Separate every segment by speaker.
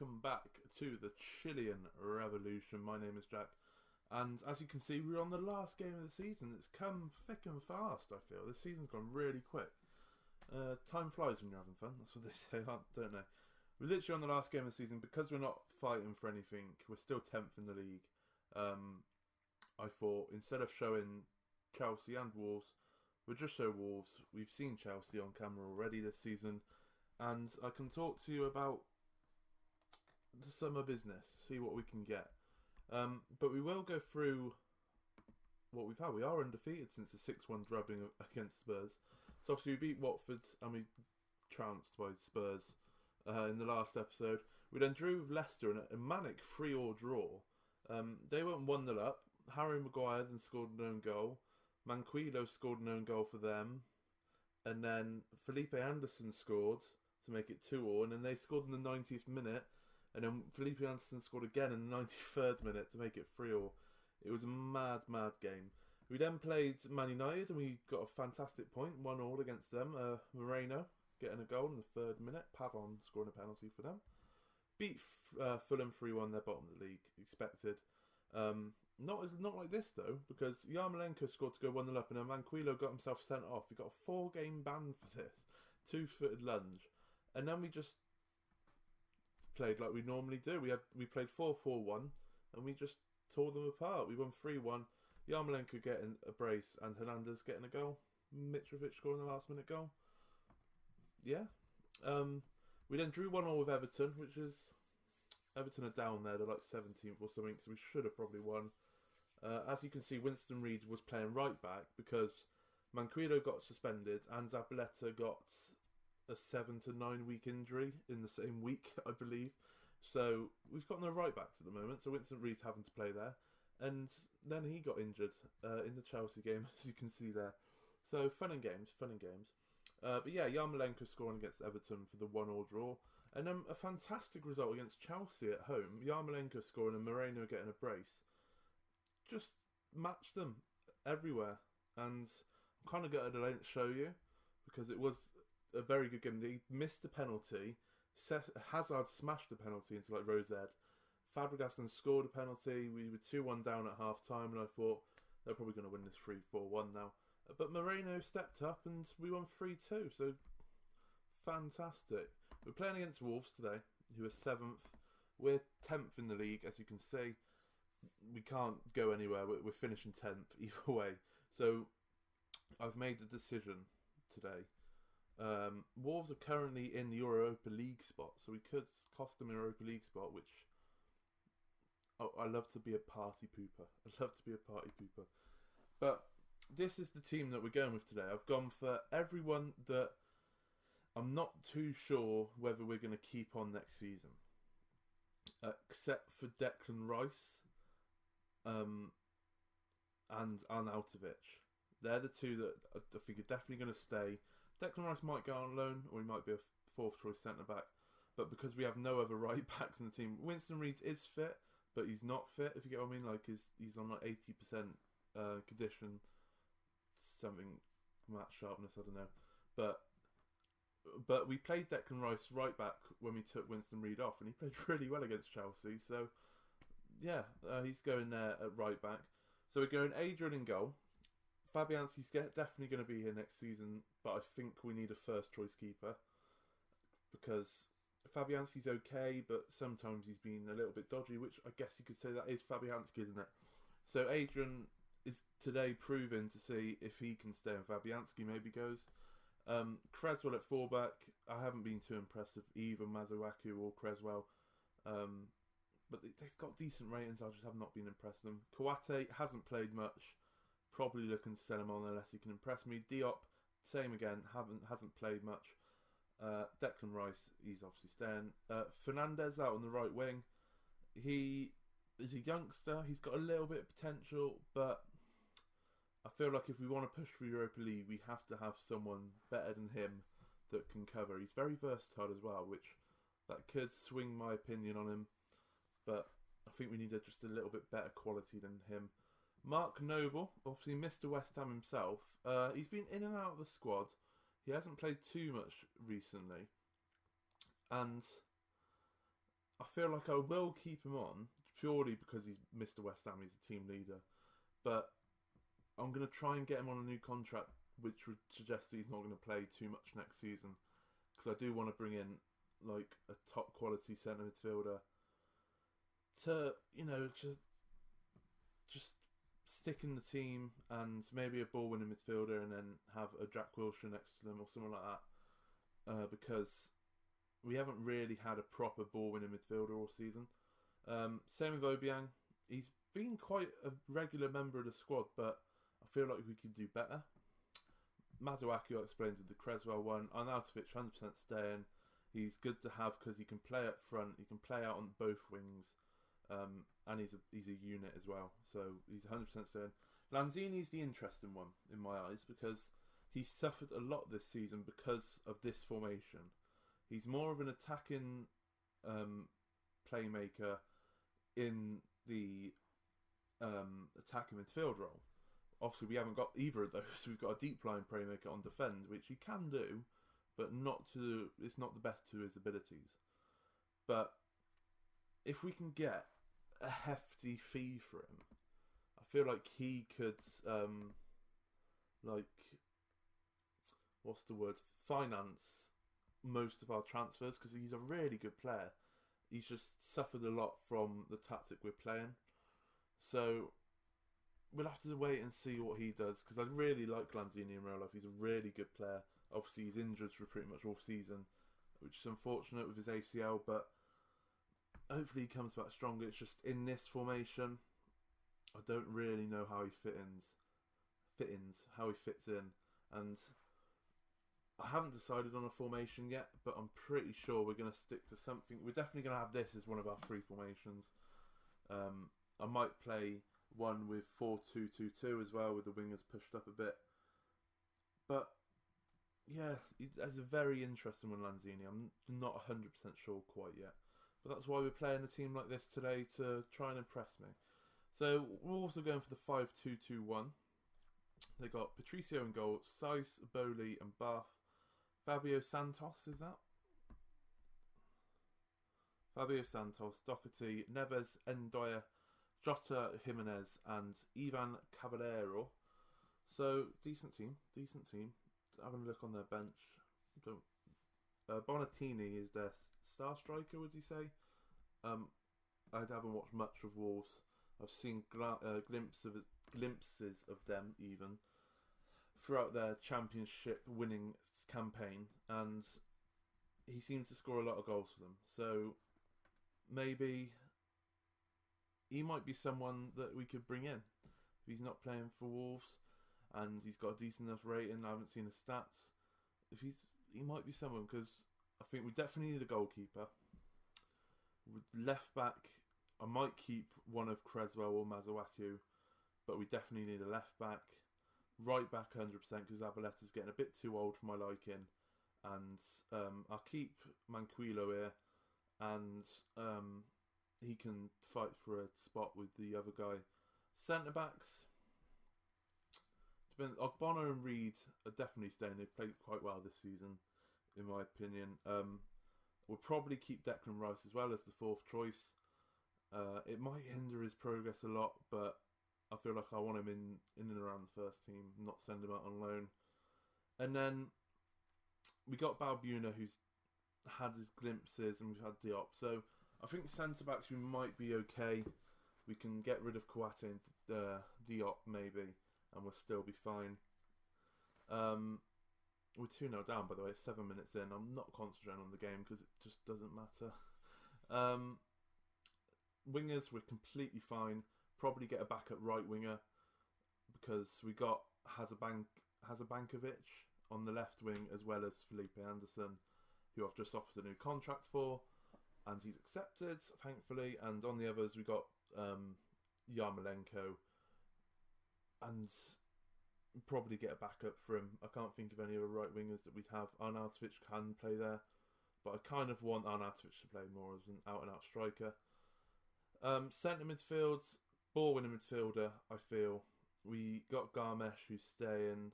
Speaker 1: welcome back to the Chilean Revolution. My name is Jack, and as you can see, we're on the last game of the season. It's come thick and fast, I feel. This season's gone really quick. Time flies when you're having fun, that's what they say, I don't know. We're literally on the last game of the season. Because we're not fighting for anything, we're still 10th in the league. I thought, instead of showing Chelsea and Wolves, we'll just show Wolves. We've seen Chelsea on camera already this season, and I can talk to you about the summer business, see what we can get. But we will go through what we've had. We are undefeated since the 6-1 drubbing against Spurs. So obviously we beat Watford and we trounced by Spurs in the last episode. We then drew with Leicester in a manic 3-3 draw. They went 1-0 up. Harry Maguire then scored an own goal. Manquillo scored an own goal for them. And then Felipe Anderson scored to make it 2-2. And then they scored in the 90th minute. And then Felipe Anderson scored again in the 93rd minute to make it 3-3. It was a mad, mad game. We then played Man United and we got a fantastic point, 1-1 against them. Moreno getting a goal in the 3rd minute. Pavon scoring a penalty for them. Beat Fulham 3-1, they're bottom of the league, expected. Not like this though, because Yarmolenko scored to go 1-0 up and then Manquillo got himself sent off. He got a 4-game ban for this. 2-footed lunge. And then we just played like we normally do. We played 4-4-1 and we just tore them apart. We won 3-1. Yarmolenko getting a brace and Hernandez getting a goal. Mitrovic scoring the last minute goal. Yeah. We then drew 1-1 with Everton, which is... Everton are down there. They're like 17th or something, so we should have probably won. As you can see, Winston Reid was playing right back because Manquillo got suspended and Zabaleta got a 7 to 9 week injury in the same week, I believe. So we've got no right backs at the moment, so Winston Reid's having to play there. And then he got injured in the Chelsea game, as you can see there. So fun and games. But yeah, Yarmolenko scoring against Everton for the 1-1 draw. And then a fantastic result against Chelsea at home. Yarmolenko scoring and Moreno getting a brace. Just matched them everywhere. And I'm kind of gutted I didn't show you, because it was a very good game. They missed a penalty. Hazard smashed the penalty into like Rose Ed. Fabregas then scored a penalty. We were 2-1 down at half time, and I thought they're probably going to win this 3-4-1 now. But Moreno stepped up and we won 3-2. So fantastic. We're playing against Wolves today, who are 7th. We're 10th in the league, as you can see. We can't go anywhere. We're finishing 10th either way. So I've made the decision today. Wolves are currently in the Europa League spot, so we could cost them a Europa League spot, which... Oh, I love to be a party pooper. But this is the team that we're going with today. I've gone for everyone that I'm not too sure whether we're going to keep on next season. Except for Declan Rice and Arnautovic. They're the two that I think are definitely going to stay. Declan Rice might go on loan, or he might be a 4th choice centre-back. But because we have no other right backs in the team, Winston Reid is fit, but he's not fit, if you get what I mean. Like he's on like 80% condition, something, match sharpness, I don't know. But we played Declan Rice right back when we took Winston Reid off, and he played really well against Chelsea. So yeah, he's going there at right back. So we're going Adrian in goal. Fabianski's definitely going to be here next season, but I think we need a first choice keeper, because Fabianski's okay, but sometimes he's been a little bit dodgy, which I guess you could say that is Fabianski, isn't it? So Adrian is today proving to see if he can stay and Fabianski maybe goes. Creswell at fullback. I haven't been too impressed with either Mazuaku or Creswell, but they've got decent ratings. I just have not been impressed with them. Kouate hasn't played much. Probably looking to sell him on unless he can impress me. Diop, same again, hasn't played much. Declan Rice, he's obviously staying. Fernandez out on the right wing. He is a youngster. He's got a little bit of potential, but I feel like if we want to push for Europa League, we have to have someone better than him that can cover. He's very versatile as well, which that could swing my opinion on him. But I think we need just a little bit better quality than him. Mark Noble, obviously Mr. West Ham himself. He's been in and out of the squad. He hasn't played too much recently. And I feel like I will keep him on purely because he's Mr. West Ham. He's a team leader, but I'm going to try and get him on a new contract, which would suggest that he's not going to play too much next season. Because I do want to bring in like a top quality centre midfielder to, just stick in the team, and maybe a ball winning midfielder, and then have a Jack Wilshere next to them or something like that. Because we haven't really had a proper ball winning midfielder all season. Same with Obiang. He's been quite a regular member of the squad, but I feel like we could do better. Masuaku, I explained with the Creswell one. Arnautovic 100% staying. He's good to have because he can play up front, he can play out on both wings, and he's a unit as well. So he's 100% staying. Lanzini's the interesting one in my eyes because he suffered a lot this season because of this formation. He's more of an attacking playmaker in the attacking midfield role. Obviously, we haven't got either of those. We've got a deep line playmaker on defend, which he can do, but it's not the best to his abilities. But if we can get a hefty fee for him, I feel like he could, finance most of our transfers, because he's a really good player. He's just suffered a lot from the tactic we're playing. So we'll have to wait and see what he does, because I really like Lanzini in real life. He's a really good player. Obviously, he's injured for pretty much all season, which is unfortunate with his ACL, but hopefully he comes back stronger. It's just in this formation, I don't really know how he fits in, and I haven't decided on a formation yet, but I'm pretty sure we're going to stick to something. We're definitely going to have this as one of our three formations. I might play one with 4-2-2-2 as well, with the wingers pushed up a bit. But yeah, that's a very interesting one, Lanzini. I'm not 100% sure quite yet. But that's why we're playing a team like this today, to try and impress me. So we're also going for the 5-2-2-1. They got Patricio in goal, Saiss, Bowley and Bath. Fabio Santos, is that? Fabio Santos, Doherty, Neves, Ndaya, Jota, Jimenez and Ivan Caballero. So, decent team. Having a look on their bench. Bonatini is their star striker, would you say? I haven't watched much of Wolves. I've seen glimpses of them even throughout their championship winning campaign, and he seems to score a lot of goals for them. So maybe he might be someone that we could bring in if he's not playing for Wolves and he's got a decent enough rating. I haven't seen his stats. He might be someone, because I think we definitely need a goalkeeper. With left back, I might keep one of Creswell or Masuaku, but we definitely need a left back. Right back 100%, because Zabaleta's getting a bit too old for my liking, and I'll keep Manquillo here, and he can fight for a spot with the other guy. Centre backs, Ogbonna and Reed are definitely staying. They've played quite well this season, in my opinion. We'll probably keep Declan Rice as well as the fourth choice. It might hinder his progress a lot, but I feel like I want him in and around the first team, not send him out on loan. And then we got Balbuna, who's had his glimpses, and we've had Diop. So I think centre-backs we might be okay. We can get rid of Kouyaté and Diop maybe, and we'll still be fine. We're 2-0 down, by the way. It's 7 minutes in. I'm not concentrating on the game because it just doesn't matter. Wingers, we're completely fine. Probably get a backup right winger, because we got Hazabankovic on the left wing, as well as Felipe Anderson, who I've just offered a new contract for, and he's accepted, thankfully. And on the others, we got Yarmolenko, and probably get a backup for him. I can't think of any other right wingers that we'd have. Arnautovic can play there, but I kind of want Arnautovic to play more as an out-and-out striker. Centre midfields, ball-winning midfielder, I feel. We got Garmesh, who's staying.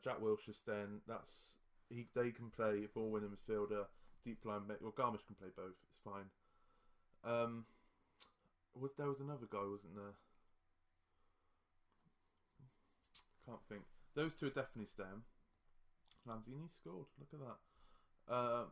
Speaker 1: Jack Wilshere staying. They can play ball-winning midfielder, deep line. Well, Garmesh can play both. It's fine. There was another guy, wasn't there? Can't think. Those two are definitely staying. Lanzini scored. Look at that.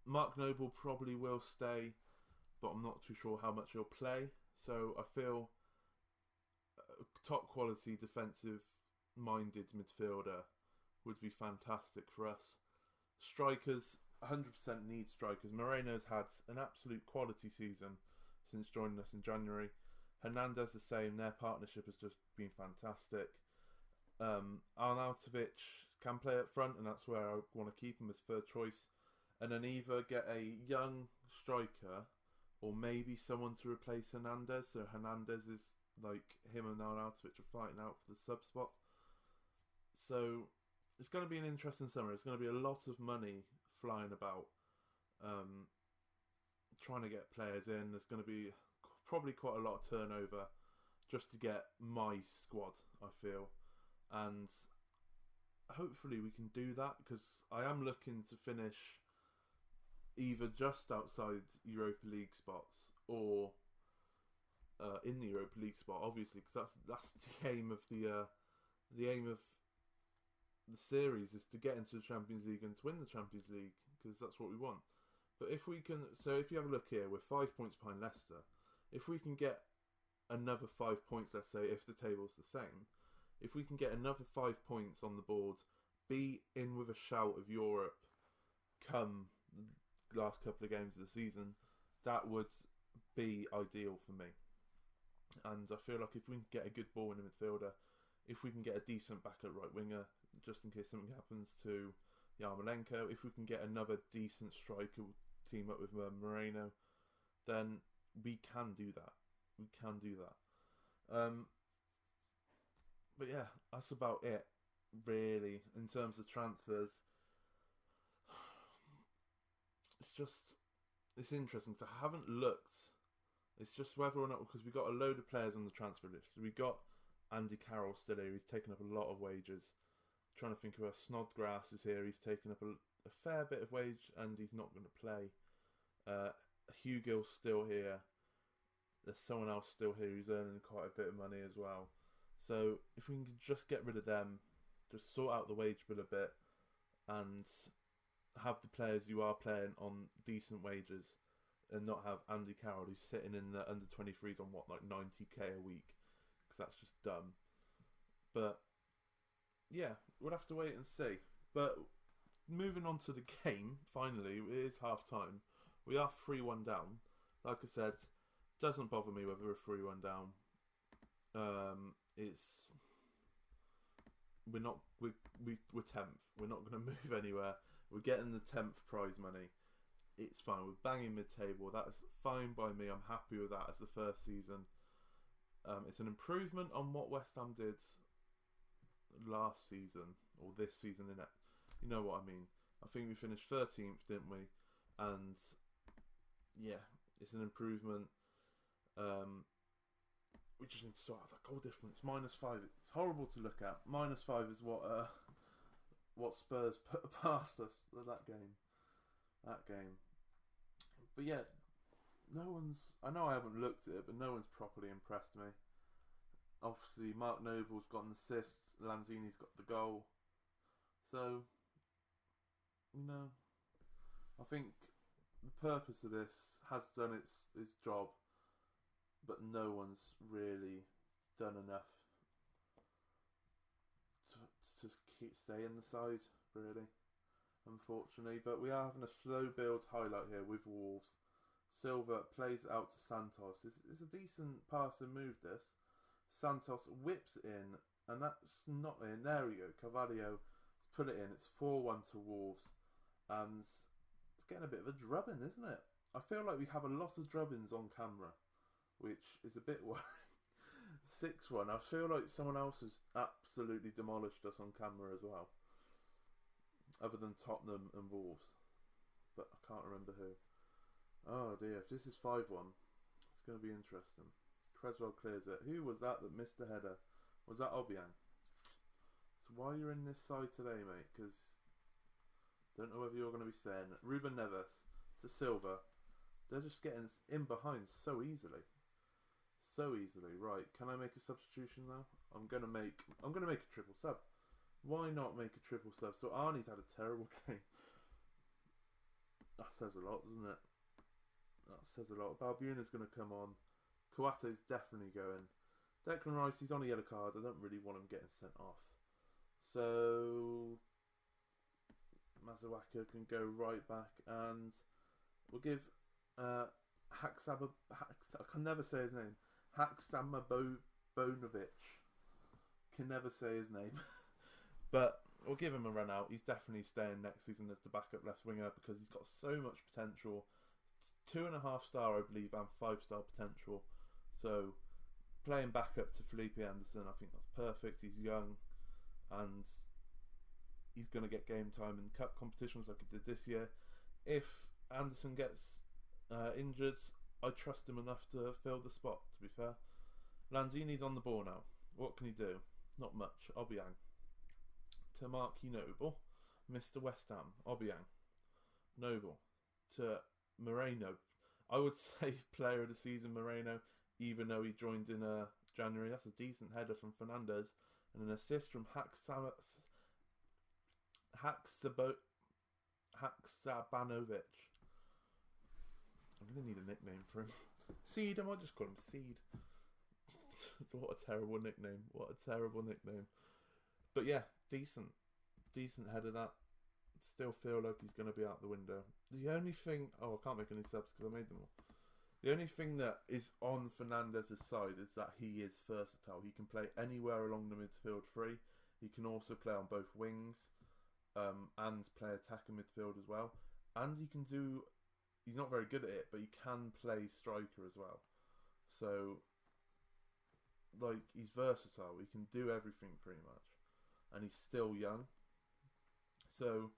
Speaker 1: Mark Noble probably will stay, but I'm not too sure how much he'll play. So I feel top quality defensive minded midfielder would be fantastic for us. Strikers, 100% need strikers. Moreno's had an absolute quality season since joining us in January. Hernandez the same. Their partnership has just been fantastic. Arnautovic can play up front, and that's where I want to keep him as third choice. And then either get a young striker or maybe someone to replace Hernandez. So Hernandez is like him and Arnautovic are fighting out for the sub spot. So it's going to be an interesting summer. It's going to be a lot of money flying about, trying to get players in. There's going to be probably quite a lot of turnover just to get my squad, I feel. And hopefully we can do that, because I am looking to finish either just outside Europa League spots or in the Europa League spot, obviously, because that's the aim of the series, is to get into the Champions League and to win the Champions League, because that's what we want. But if we can, so if you have a look here, we're 5 points behind Leicester. If we can get another 5 points, let's say, if the table's the same, if we can get another 5 points on the board, be in with a shout of Europe come the last couple of games of the season, that would be ideal for me. And I feel like if we can get a good ball in the midfielder, if we can get a decent backup right winger, just in case something happens to Yarmolenko, if we can get another decent striker team up with Moreno, then we can do that. We can do that. But yeah, that's about it, really, in terms of transfers. It's interesting, because I haven't looked. It's just whether or not, because we got a load of players on the transfer list. We got Andy Carroll still here. He's taken up a lot of wages. Trying to think of Snodgrass is here. He's taken up a fair bit of wage, and he's not going to play. Hugill's still here. There's someone else still here who's earning quite a bit of money as well. So if we can just get rid of them, just sort out the wage bill a bit, and have the players who are playing on decent wages, and not have Andy Carroll who's sitting in the under 23s on what, like 90k a week, because that's just dumb. But yeah, we'll have to wait and see. But moving on to the game, finally, it is half time. We are 3-1 down. Like I said, doesn't bother me whether we're 3-1 down. We're 10th. We're not going to move anywhere. We're getting the 10th prize money. It's fine. We're banging mid-table. That's fine by me. I'm happy with that as the first season. It's an improvement on what West Ham did last season, or this season, innit? You know what I mean. I think we finished 13th, didn't we? And yeah, it's an improvement. We just need to sort out that goal difference. -5. It's horrible to look at. -5 is what Spurs put past us that game. But yeah, I know I haven't looked at it, but no one's properly impressed me. Obviously, Mark Noble's got an assist. Lanzini's got the goal. So, I think the purpose of this has done its job, but no one's really done enough to stay in the side, really, unfortunately. But we are having a slow build highlight here with Wolves. Silva plays it out to Santos. It's a decent passing move, this. Santos whips it in, and that's not in. There we go. Carvalho has put it in. It's 4-1 to Wolves, and it's getting a bit of a drubbing, isn't it? I feel like we have a lot of drubbings on camera, which is a bit worrying. 6-1. I feel like someone else has absolutely demolished us on camera as well, other than Tottenham and Wolves, but I can't remember who. Oh dear, if this is 5-1, it's going to be interesting. Creswell clears it. Who was that missed the header? Was that Obiang? So why you're in this side today, mate? Because don't know whether you're going to be staying. Ruben Neves to Silva. They're just getting in behind so easily. So easily. Right, can I make a substitution now? I'm gonna make a triple sub. Why not make a triple sub? So Arnie's had a terrible game. That says a lot, doesn't it? That says a lot. Balbuna's gonna come on. Kouate's definitely going. Declan Rice, he's on a yellow card. I don't really want him getting sent off. So Mazawaka can go right back, and we'll give I can never say his name. Haksamabonovic. Can never say his name. But we'll give him a run out. He's definitely staying next season as the backup left winger because he's got so much potential. 2.5-star, I believe, and 5-star potential. So playing backup to Felipe Anderson, I think that's perfect. He's young and he's going to get game time in cup competitions like he did this year. If Anderson gets injured, I trust him enough to fill the spot, to be fair. Lanzini's on the ball now. What can he do? Not much. Obiang. To Marky Noble. Mr. West Ham. Obiang. Noble. To Moreno. I would say player of the season, Moreno, even though he joined in January. That's a decent header from Fernandez. And an assist from Haksabanovic. I'm going to need a nickname for him. Seed, I might just call him Seed. What a terrible nickname. What a terrible nickname. But yeah, decent header that. Still feel like he's going to be out the window. The only thing... Oh, I can't make any subs because I made them all. The only thing that is on Fernandez's side is that he is versatile. He can play anywhere along the midfield free. He can also play on both wings and play attacking midfield as well. And he can do... He's not very good at it, but he can play striker as well. So, like, he's versatile. He can do everything pretty much. And he's still young. So,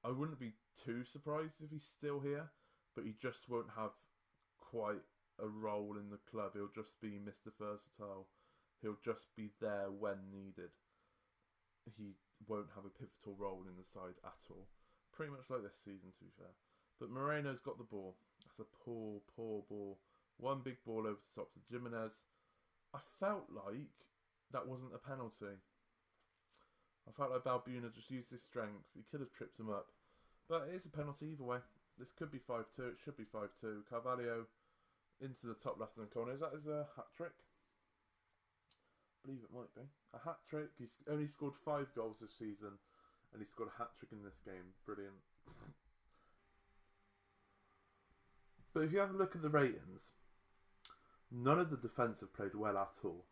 Speaker 1: I wouldn't be too surprised if he's still here. But he just won't have quite a role in the club. He'll just be Mr. Versatile. He'll just be there when needed. He won't have a pivotal role in the side at all. Pretty much like this season, to be fair. But Moreno's got the ball. That's a poor ball. One big ball over the top to Jimenez. I felt like that wasn't a penalty. I felt like Balbuna just used his strength. He could have tripped him up. But it is a penalty either way. This could be 5-2. It should be 5-2. Carvalho into the top left-hand corner. Is that his hat-trick? I believe it might be. A hat-trick. He's only scored 5 goals this season. And he scored a hat-trick in this game. Brilliant. But if you have a look at the ratings, none of the defence have played well at all.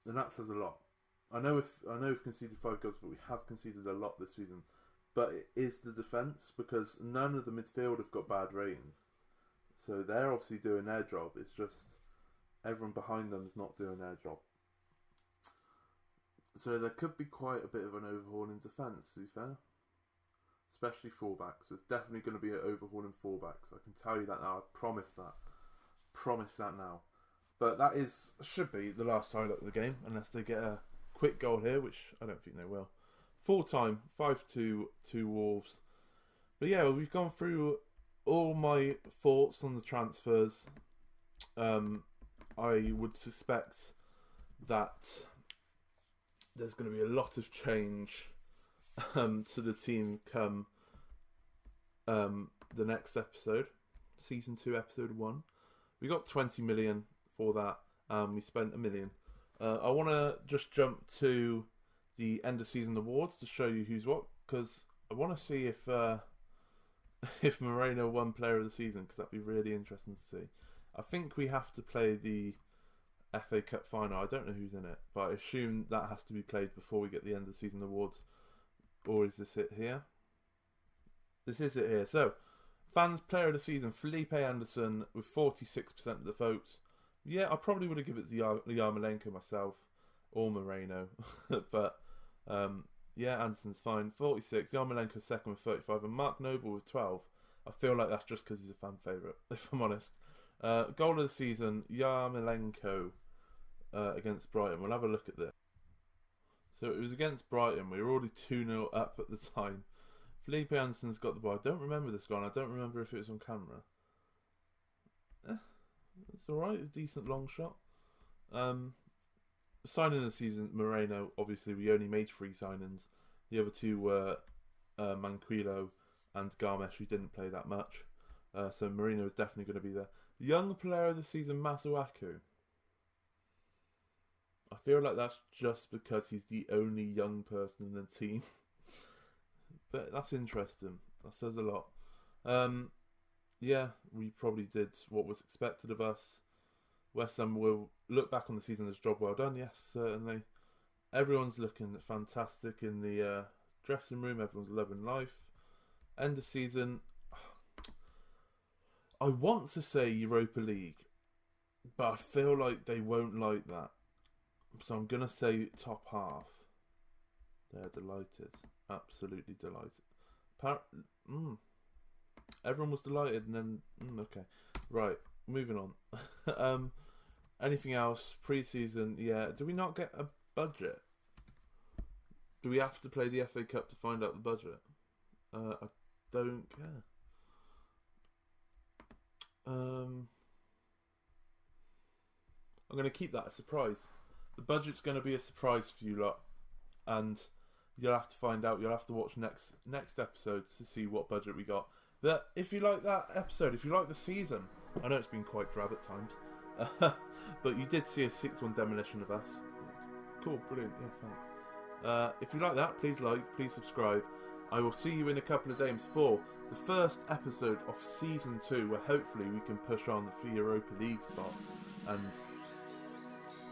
Speaker 1: And that says a lot. I know we've conceded 5 goals, but we have conceded a lot this season. But it is the defence, because none of the midfield have got bad ratings. So they're obviously doing their job. It's just everyone behind them is not doing their job. So there could be quite a bit of an overhaul in defence, to be fair. Especially fullbacks. There's definitely going to be an overhaul in fullbacks. I can tell you that now. I promise that. Promise that now. But that should be the last highlight of the game, unless they get a quick goal here, which I don't think they will. Full time, 5-2 to Wolves. But yeah, we've gone through all my thoughts on the transfers. I would suspect that there's going to be a lot of change to the team come the next episode, season 2, episode 1. We got 20 million for that. We spent 1 million. I want to just jump to the end of season awards to show you who's what, because I want to see if Moreno won player of the season, because that'd be really interesting to see. I think we have to play the FA Cup final. I don't know who's in it, but I assume that has to be played before we get the end of season awards. Or is this it here? This is it here. So, fans player of the season, Felipe Anderson with 46% of the votes. Yeah, I probably would have given it to Yarmolenko myself, or Moreno. But, yeah, Anderson's fine. 46. Yarmolenko second with 35. And Mark Noble with 12. I feel like that's just because he's a fan favourite, if I'm honest. Goal of the season, Yarmolenko against Brighton. We'll have a look at this. So it was against Brighton. We were already 2-0 up at the time. Felipe Anderson's got the ball. I don't remember this goal. I don't remember if it was on camera. It's alright. It's a decent long shot. Signing of the season, Moreno. Obviously, we only made 3 signings. The other 2 were Manquillo and Garmesh, who didn't play that much. So Moreno is definitely going to be there. Young player of the season, Masuaku. I feel like that's just because he's the only young person in the team. But that's interesting. That says a lot. Yeah, we probably did what was expected of us. West Ham will look back on the season as a job well done. Yes, certainly. Everyone's looking fantastic in the dressing room. Everyone's loving life. End of season. I want to say Europa League, but I feel like they won't like that. So I'm going to say top half. They're delighted. Absolutely delighted. Everyone was delighted and then... okay. Right. Moving on. Anything else? Pre-season. Yeah. Do we not get a budget? Do we have to play the FA Cup to find out the budget? I don't care. I'm going to keep that a surprise. The budget's going to be a surprise for you lot, and you'll have to find out. You'll have to watch next episode to see what budget we got. But if you like that episode, if you like the season, I know it's been quite drab at times, but you did see a 6-1 demolition of us. Cool, brilliant, yeah, thanks. If you like that, please like, please subscribe. I will see you in a couple of days for the first episode of Season 2, where hopefully we can push on for the Europa League spot, and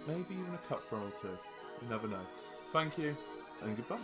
Speaker 1: maybe even a cup run or 2. You never know. Thank you, and goodbye.